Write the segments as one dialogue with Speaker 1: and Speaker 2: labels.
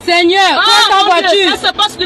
Speaker 1: Seigneur, ta voiture.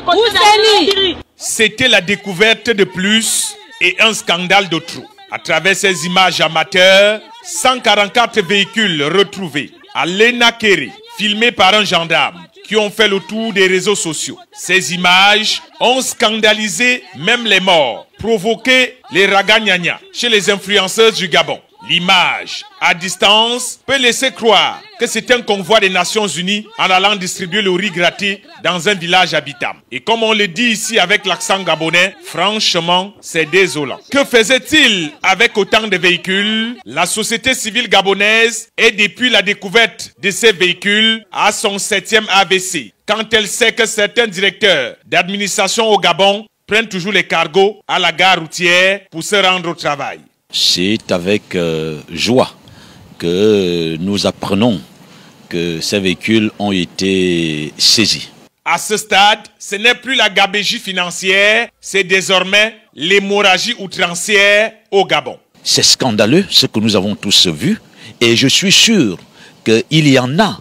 Speaker 1: Où c'est?
Speaker 2: C'était la découverte de plus et un scandale de trop. À travers ces images amateurs, 144 véhicules retrouvés à Lenakere, filmés par un gendarme, qui ont fait le tour des réseaux sociaux. Ces images ont scandalisé même les morts, provoqué les ragagnagnas chez les influenceurs du Gabon. L'image, à distance, peut laisser croire que c'est un convoi des Nations Unies en allant distribuer le riz gratté dans un village habitable. Et comme on le dit ici avec l'accent gabonais, franchement, c'est désolant. Que faisait-il avec autant de véhicules? La société civile gabonaise est depuis la découverte de ces véhicules à son 7e AVC. Quand elle sait que certains directeurs d'administration au Gabon prennent toujours les cargos à la gare routière pour se rendre au travail.
Speaker 3: C'est avec joie que nous apprenons que ces véhicules ont été saisis.
Speaker 2: À ce stade, ce n'est plus la gabégie financière, c'est désormais l'hémorragie outrancière au Gabon.
Speaker 3: C'est scandaleux ce que nous avons tous vu et je suis sûr qu'il y en a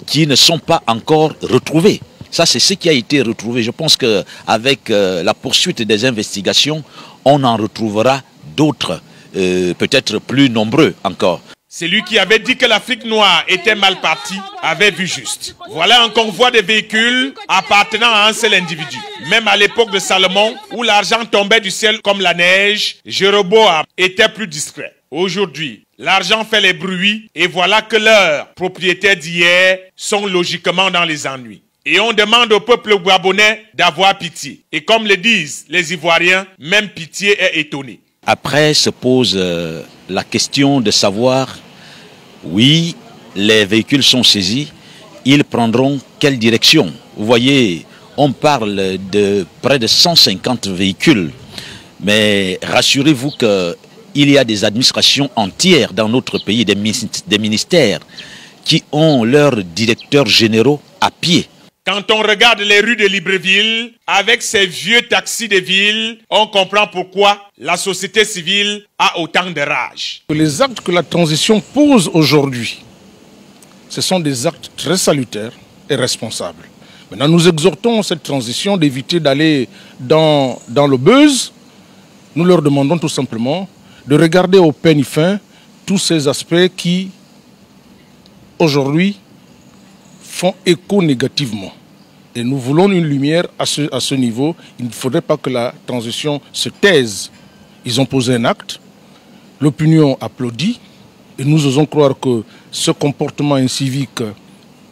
Speaker 3: qui ne sont pas encore retrouvés. Ça, c'est ce qui a été retrouvé. Je pense qu'avec la poursuite des investigations, on en retrouvera d'autres. Peut-être plus nombreux encore.
Speaker 2: Celui qui avait dit que l'Afrique noire était mal partie avait vu juste. Voilà un convoi de véhicules appartenant à un seul individu. Même à l'époque de Salomon, où l'argent tombait du ciel comme la neige, Jéroboam était plus discret. Aujourd'hui, l'argent fait les bruits et voilà que leurs propriétaires d'hier sont logiquement dans les ennuis. Et on demande au peuple gabonais d'avoir pitié. Et comme le disent les Ivoiriens, même pitié est étonnée.
Speaker 3: Après se pose la question de savoir, oui, les véhicules sont saisis, ils prendront quelle direction? Vous voyez, on parle de près de 150 véhicules, mais rassurez-vous qu'il y a des administrations entières dans notre pays, des ministères, qui ont leurs directeurs généraux à pied.
Speaker 2: Quand on regarde les rues de Libreville, avec ces vieux taxis de ville, on comprend pourquoi la société civile a autant de rage.
Speaker 4: Les actes que la transition pose aujourd'hui, ce sont des actes très salutaires et responsables. Maintenant, nous exhortons cette transition d'éviter d'aller dans le buzz. Nous leur demandons tout simplement de regarder au peigne fin tous ces aspects qui, aujourd'hui, font écho négativement. Et nous voulons une lumière à ce niveau. Il ne faudrait pas que la transition se taise. Ils ont posé un acte, l'opinion applaudit, et nous osons croire que ce comportement incivique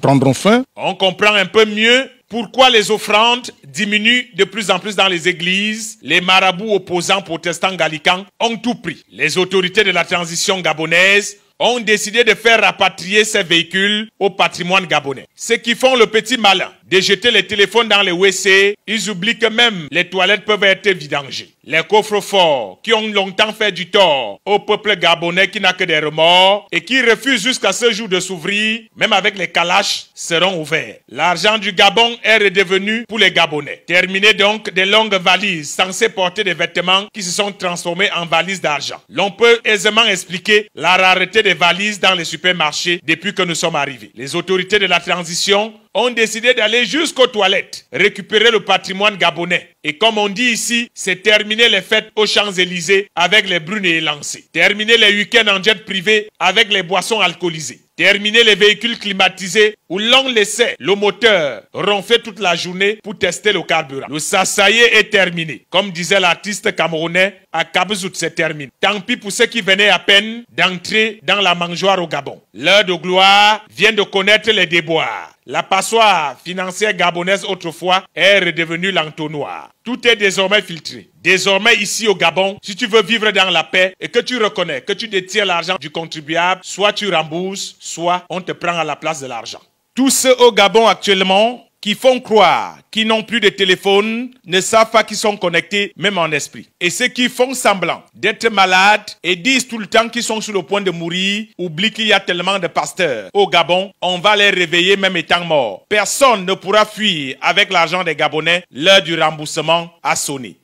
Speaker 4: prendra fin.
Speaker 2: On comprend un peu mieux pourquoi les offrandes diminuent de plus en plus dans les églises. Les marabouts opposants protestants gallicans ont tout pris. Les autorités de la transition gabonaise ont décidé de faire rapatrier ces véhicules au patrimoine gabonais. Ceux qui font le petit malin de jeter les téléphones dans les WC, ils oublient que même les toilettes peuvent être vidangées. Les coffres forts qui ont longtemps fait du tort au peuple gabonais qui n'a que des remords et qui refusent jusqu'à ce jour de s'ouvrir, même avec les calaches, seront ouverts. L'argent du Gabon est redevenu pour les Gabonais. Terminé donc des longues valises censées porter des vêtements qui se sont transformés en valises d'argent. L'on peut aisément expliquer la rareté des valises dans les supermarchés depuis que nous sommes arrivés. Les autorités de la transition ont décidé d'aller jusqu'aux toilettes, récupérer le patrimoine gabonais. Et comme on dit ici, c'est terminer les fêtes aux Champs-Élysées avec les brunes et lancers. Terminer les week-ends en jet privé avec les boissons alcoolisées. Terminer les véhicules climatisés où l'on laissait le moteur ronfler toute la journée pour tester le carburant. Le sassaillé est terminé. Comme disait l'artiste camerounais, à Kabzout, c'est terminé. Tant pis pour ceux qui venaient à peine d'entrer dans la mangeoire au Gabon. L'heure de gloire vient de connaître les déboires. La passoire financière gabonaise autrefois est redevenue l'entonnoir. Tout est désormais filtré. Désormais ici au Gabon, si tu veux vivre dans la paix et que tu reconnais que tu détiens l'argent du contribuable, soit tu rembourses, soit on te prend à la place de l'argent. Tous ceux au Gabon actuellement qui font croire qu'ils n'ont plus de téléphone ne savent pas qu'ils sont connectés, même en esprit. Et ceux qui font semblant d'être malades et disent tout le temps qu'ils sont sur le point de mourir, oublient qu'il y a tellement de pasteurs au Gabon, on va les réveiller même étant morts. Personne ne pourra fuir avec l'argent des Gabonais, l'heure du remboursement a sonné.